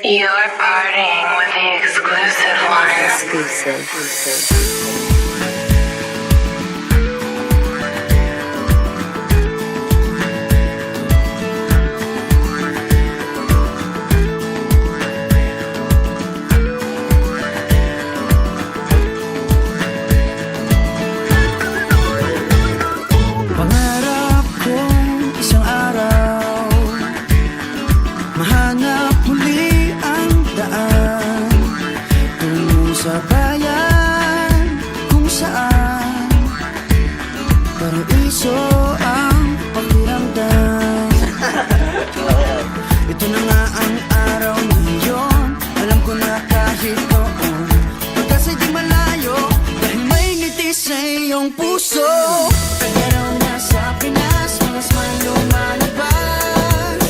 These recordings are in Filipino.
You're partying with the exclusive one. Exclusive. Pangarap kong isang araw mahanap muli ang daan tungo sa bayan kung saan paraiso ang pakiramdam. Ito na nga ang araw na yun, alam ko na kahit noon pagkasa'y di malayo dahil may ngiti sa iyong puso. Tagaraw na sa Pinas, mga smile lumalabas.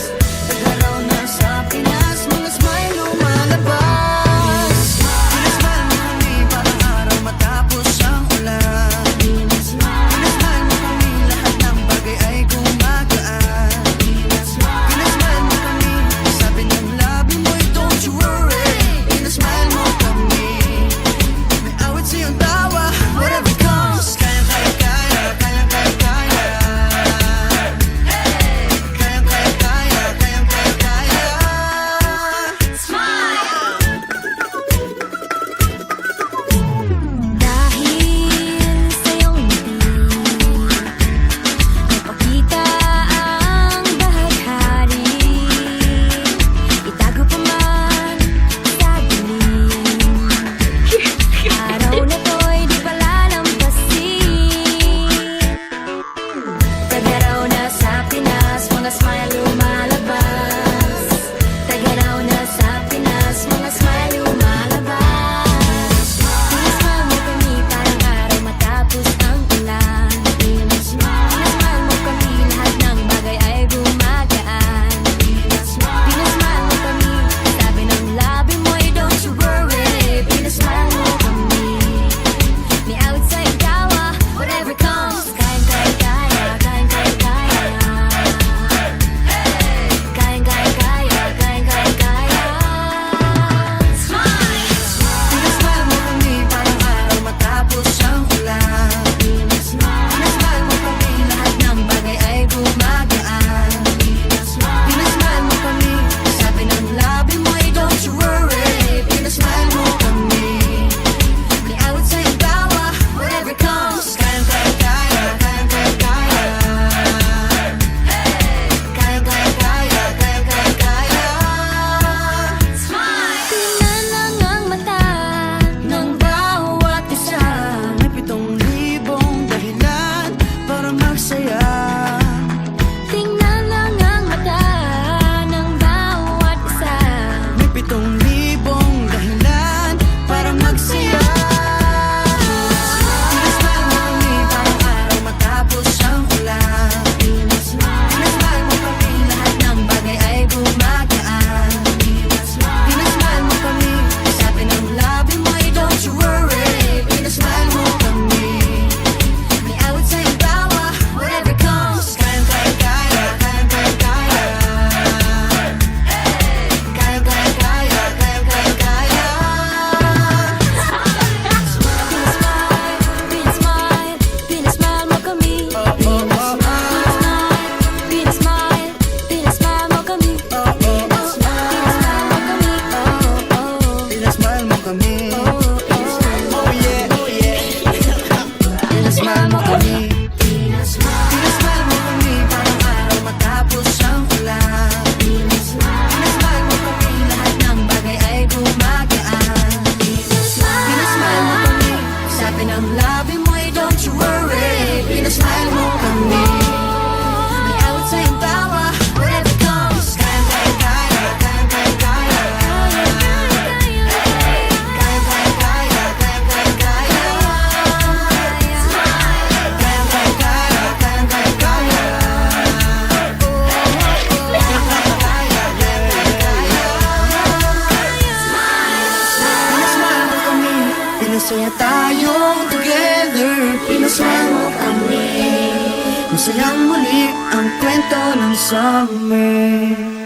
Tagaraw na sa Pinas, mga smile lumalabas. Pinasmile mo kami parang araw matapos ang ulan. Pinasmile mo kami, lahat ng bagay ay gumagaan. Pinasmile mo kami, sabi ng labi mo'y don't you worry. Pinasmile mo kami, may awit sa iyong tawa, whatever comes. Masaya tayong together, pinasaya mo kami. Masayang muli ang kwento ng summer.